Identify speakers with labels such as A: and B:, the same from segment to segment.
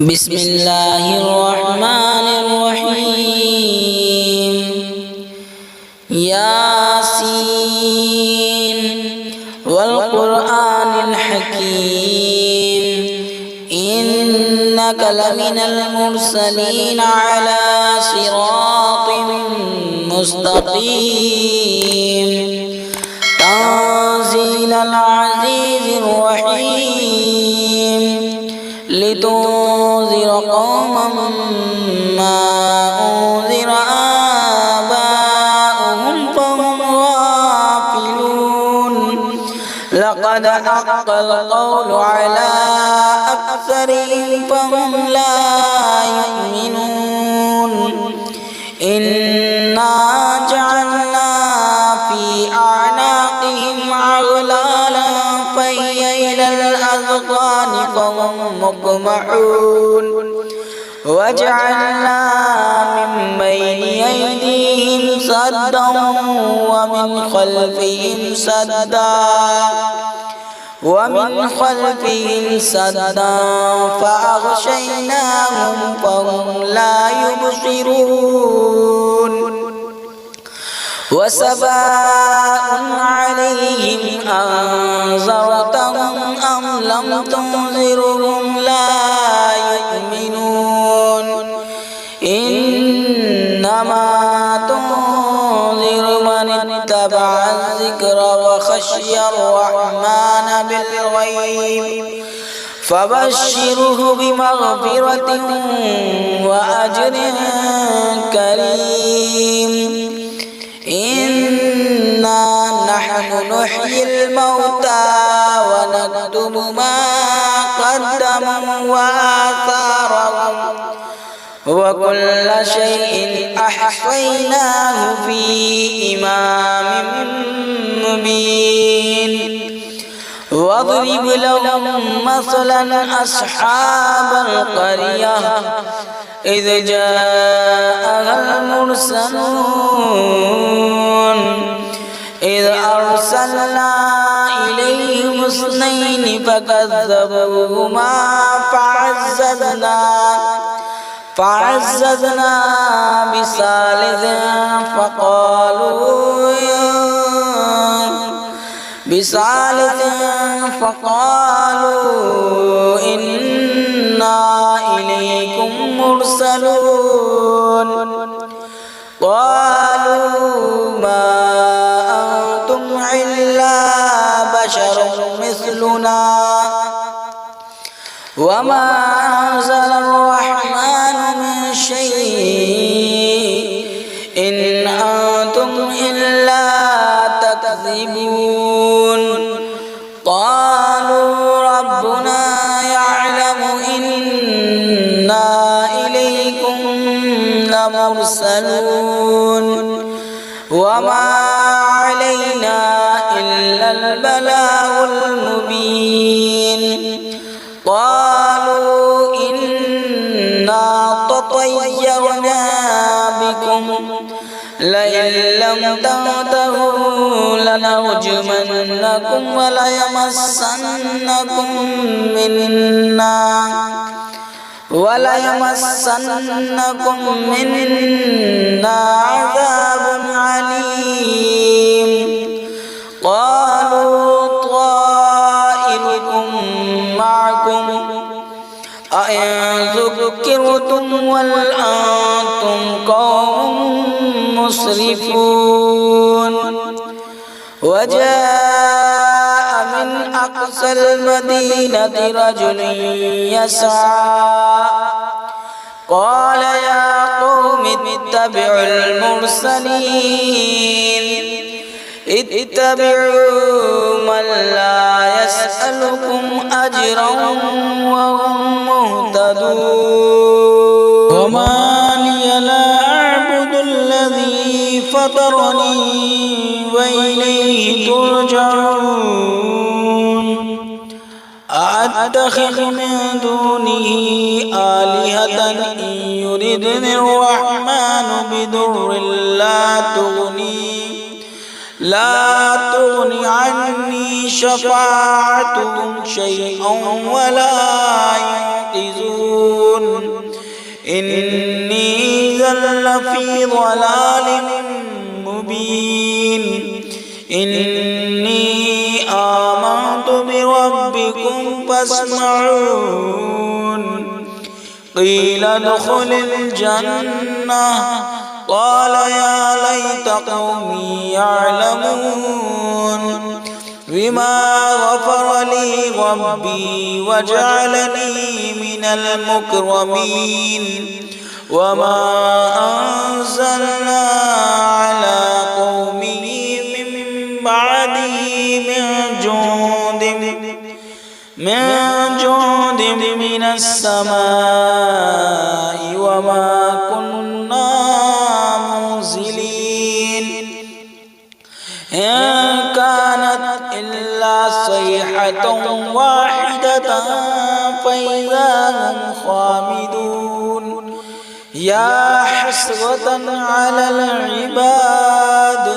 A: بسم الله الرحمن الرحيم ياسين والقرآن الحكيم إنك لمن المرسلين على صراط مستقيم تنزيل العزيز الرحيم لتنذر قوما ما أنذر آباؤهم فهم غافلون لقد حق القول على أكثرهم فهم لا يؤمنون إنا جعلنا في أعناقهم أغلالا فهي إلى الأذقان فهم مقمحون وجعلنا من بين أيديهم سدا ومن خلفهم سدا فأغشيناهم فهم لا يبصرون وسواء عليهم أنذرتهم أم لم تنذرهم لا يؤمنون إنما تنذر من اتبع الذكر وخشي الرحمن بالغيب فبشره بمغفرة وأجر كريم إنا نحن نحيي الموتى ونكتب ما قدموا وآثارهم وكل شيء أحصيناه في إمام مبين واضرب لهم مثلا أصحاب القرية إذ جاءها المرسلون إذ أرسلنا إليهم اثنين فكذبوهما فعززنا بثالث فقالوا إنا إليكم مرسلون قالوا ما أنتم إلا بشر مثلنا وما أنزل الرحمن من شيء إن أنتم إلا تكذبون قالوا ربنا يعلم إنا إليكم لمرسلون وما علينا إلا البلاغ المبين قالوا إنا تطيرنا بكم لئن لم تنتهوا لنرجمنكم وليمسنكم منا عذاب عليم قالوا طائركم معكم أئن ذكرتم بل أنتم قوم مسرفون وجاء من أقصى المدينة رجل يسعى قال يا قوم اتبعوا المرسلين اتبعوا من لا يسألكم أجرا وهم مهتدون وما لي لا أعبد الذي فطرني وإليه ترجعون أأتخذ من دونه آلهة إن يردني الرحمن بضر لا تغني عني شفاعتهم شيئا ولا يعقزون إني لفي ضلال مبين إني آمنت بربكم فاسمعون قيل ادخل الجنة قال يا ليت قومي يعلمون بما غفر لي ربي وجعلني من المكرمين وما أنزلنا على قومه من بعده من جند من السماء وما كنا منزلين إن كانت إلا صيحة واحدة فإذا هم خامدون يا حسرة على العباد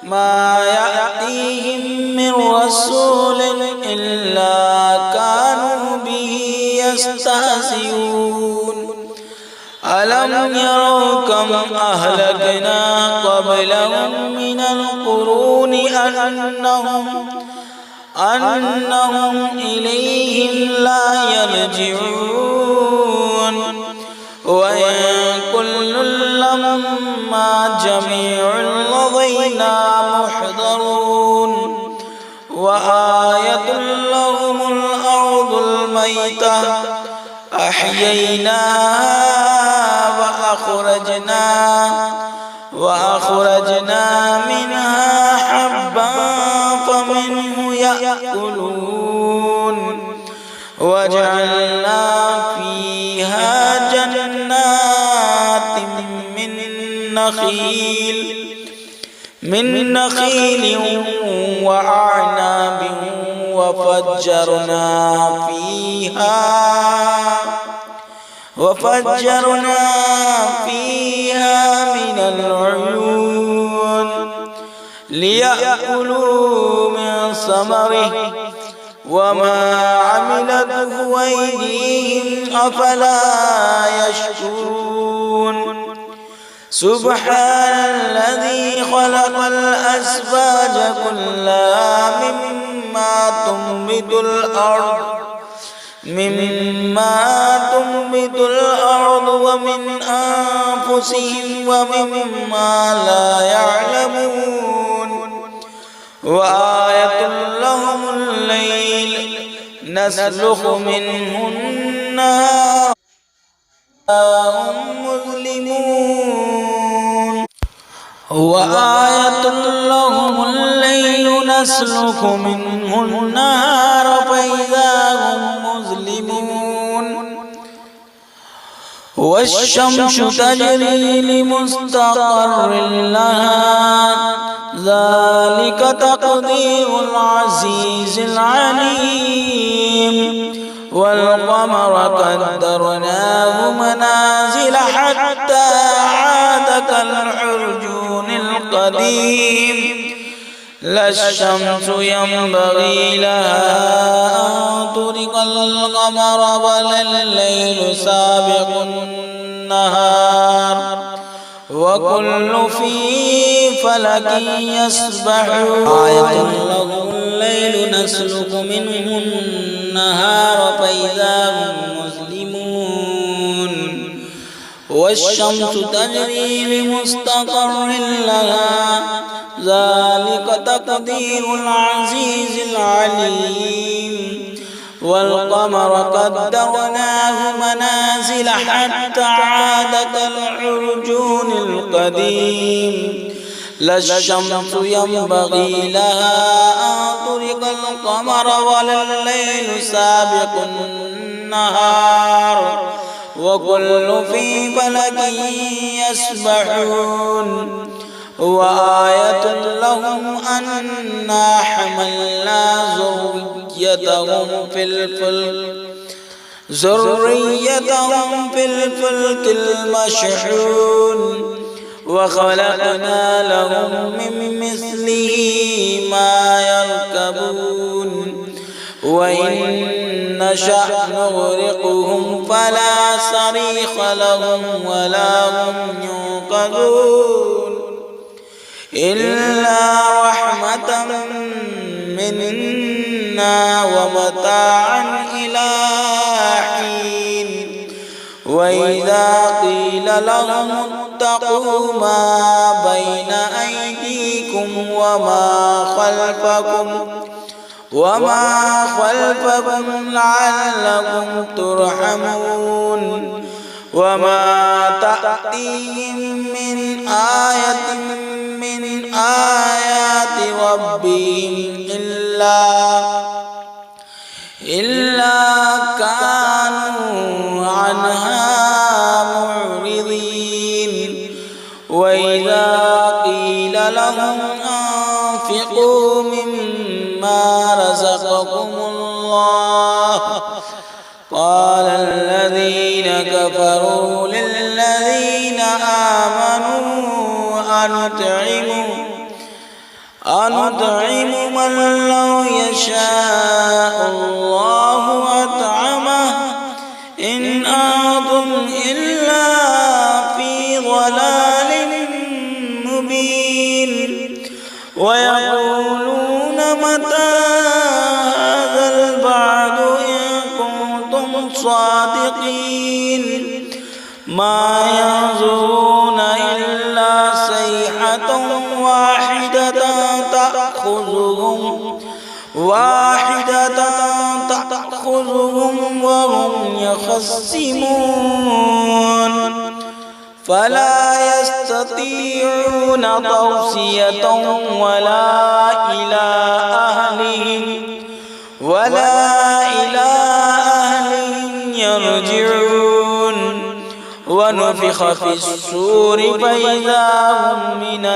A: ما يأتيهم من رسول إلا كانوا به يستهزئون ألم يروا كم أهلكنا قبلهم من القرون أنهم إليهم لا يرجعون وإن كل لما جميع لدينا محضرون وآية لهم الأرض الميتة أحييناها وأخرجنا منها حبا فمنه يأكلون وجعلنا فيها جنات من نخيل وأعناب وفجرنا فيها من العيون ليأكلوا من ثمره وما عملته أيديهم أفلا يشكرون سبحان الذي خلق الأزواج كلها مما تنبت الأرض ومن أنفسهم ومما لا يعلمون وآية لهم الليل نسلخ منه النهار هم مظلمون وآية لهم الليل نسلك منه النهار فإذا هم مظلمون والشمس تجري لمستقر لها ذلك تقدير العزيز العليم والقمر قدرناه منازل حتى عاد كالعرجون القديم لا الشمس ينبغي لها أن تدرك القمر ولا الليل سابق النهار وكل في فلك يسبحون آية لهم الليل نسلك منه النهار فإذا هم مسلمون والشمس تجري لمستقر لها ذلك تقدير العزيز العليم والقمر قدرناه منازل حتى عاد كالعرجون القديم لا الشمس ينبغي لها أن تدرك القمر ولا الليل سابق النهار وكل في فلك يسبحون وآية لهم أنا حملنا ذريتهم في الفلك المشحون وخلقنا لهم من مثله ما يركبون وإن نشأ نغرقهم فلا صريخ لهم ولا هم ينقذون إلا رحمة منا ومتاعا إلى حين وإذا قيل لهم اتقوا ما بين أيديكم وما خلفكم لعلكم ترحمون وما تأتيهم من آية من آيات ربهم إلا كانوا عنها معرضين وإذا قيل لهم أنفقوا مما رزقكم الله قال الذين كفروا للذين آمنوا أنطعم من لو يشاء الله أطعمه إن أنتم إلا في ضلال مبين ويقولون متى هذا البعد إن كنتم صادقين ما ينظرون إلا صيحة تأخذهم وهم يخصمون فلا يستطيعون توصية ولا إلى أهلهم يرجعون ونفخ في الصور فإذا هم من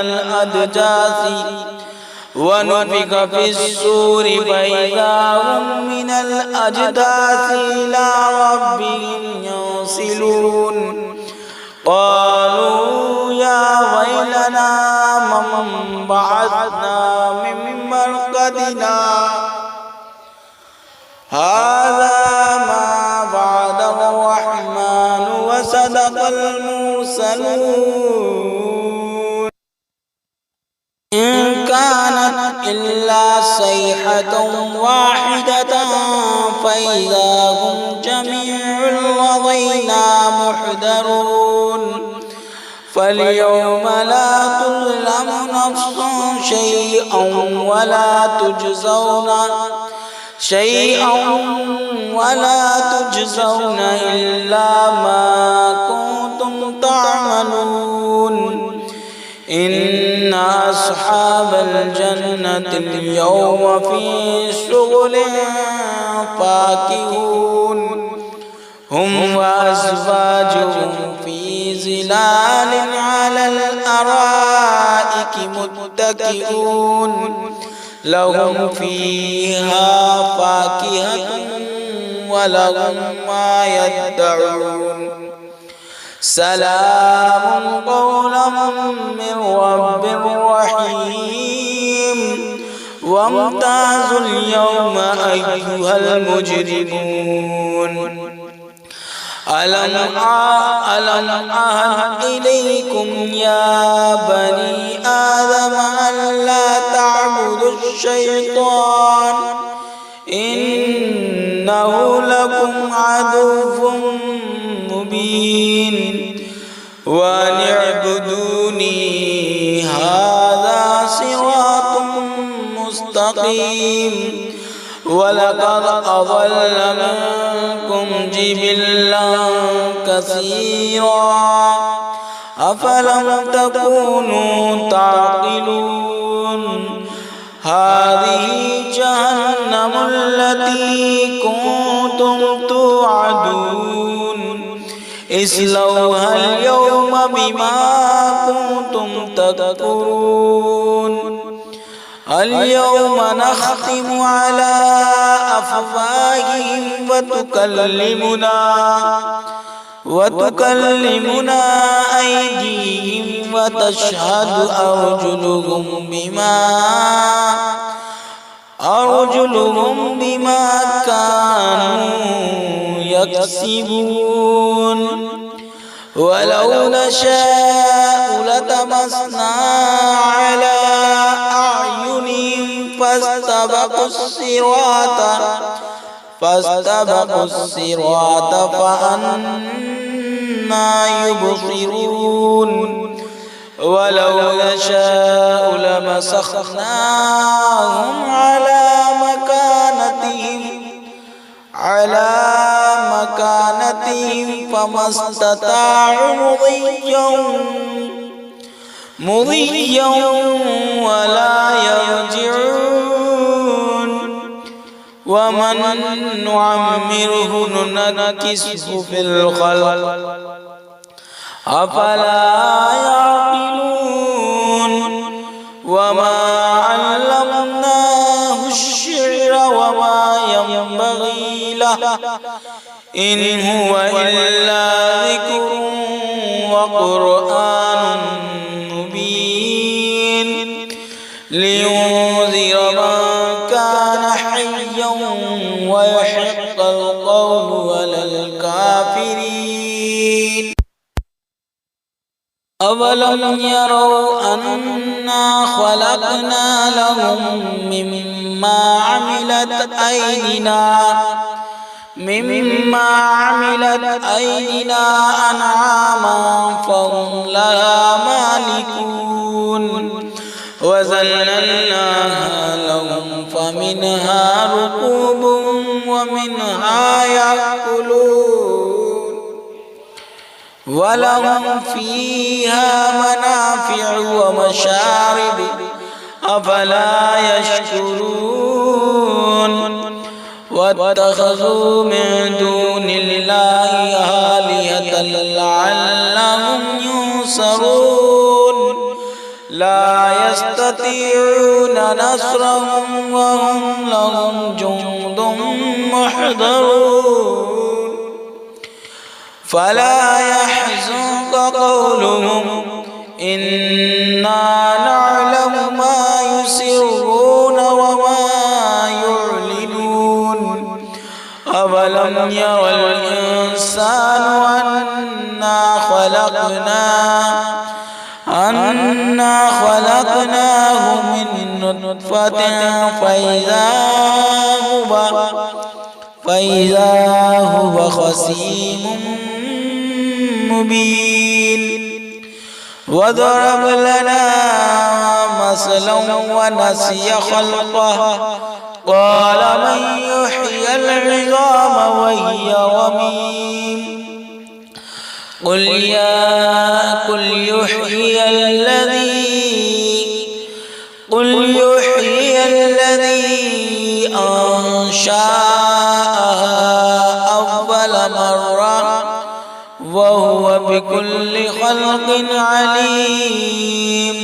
A: الأجداث إلى ربهم ينسلون قالوا يا ويلنا من بعثنا من مرقدنا هذا ما وعد الرحمن وصدق المرسلون إن كانت إلا صيحة واحدة فإذا هم جميع لدينا محضرون فاليوم لا تظلم نفس ولا تجزون إلا ما كنتم تعملون إن أصحاب الجنة اليوم في شغل فاكهون هم وأزواجهم في ظلال على الأرائك متكئون لهم فيها فاكهة ولهم ما يدعون سلام قولا من رب رحيم وامتازوا اليوم أيها المجرمون ألم أعهد إليكم يا بني آدم ألا تعبدوا الشيطان إنه لكم عدو مبين وأن اعبدوني هذا صراط مستقيم ولقد أضل منكم جبلا كثيرا أفلم تكونوا تعقلون هذه جهنم التي كنتم توعدون اصلوها اليوم بما كنتم تكفرون اليوم نختم على أفواههم وتكلمنا أيديهم وتشهد أرجلهم بما كانوا يكسبون ولو نشاء لطمسنا على أعينهم فاستبقوا الصراط فأنى يبصرون ولو نشاء لمسخناهم على مكانتهم فما استطاعوا مضيا ولا يرجعون ومن نعمره ننكسه في الخلق أفلا يعقلون وما علمناه الشعر وما ينبغي له إن هو إلا ذكر وقرآن مبين لينذر من كان حيا ويحق القول على الكافرين أولم يروا أنا خلقنا لهم مما عملت أيدينا أنعاما فهم لها مالكون وذللناها لهم فمنها ركوبهم ومنها يأكلون ولهم فيها منافع ومشارب أفلا يشكرون واتخذوا من دون الله آلهة لعلهم ينصرون لا يستطيعون نصرهم وهم لهم جند محضرون فلا يحزنك قولهم إنا نعلم ما يسرون وما يعلنون أولم ير الإنسان أنا خلقناه من نطفة فإذا هو خصيم مبين وضرب لنا مثلا ونسي خلقه قال من يحيي العظام وهي رميم قل يحيي الذي أنشأها أول مرة وهو بكل خلق عليم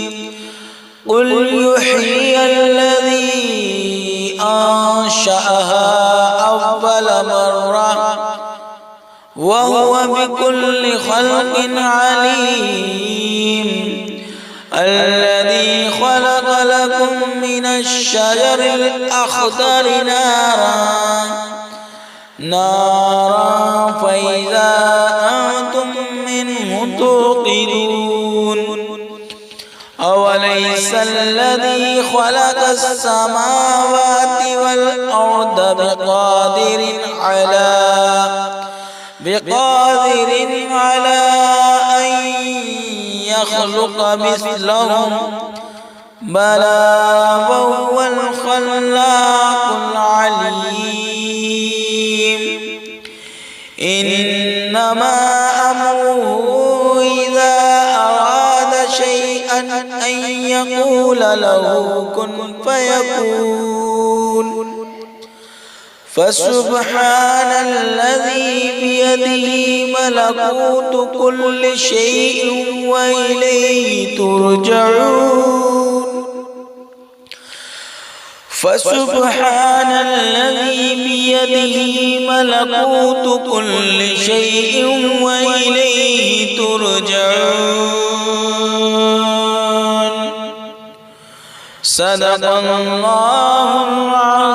A: قل يحيي الذي أنشأها أول مرة وهو بكل خلق عليم الذي خلق لكم من الشجر الأخضر نارا فإذا أنتم منه توقدون أوليس الذي خلق السماوات والأرض بقادر على أن يخلق مثلهم بلى وهو الخلاق العليم إنما أمره إذا أراد شيئا أن يقول له كن فيكون فسبحان الذي بيده ملكوت كل شيء وإليه ترجعون فسبحان الذي بيده ملكوت كل شيء وإليه ترجعون صدق الله العظيم.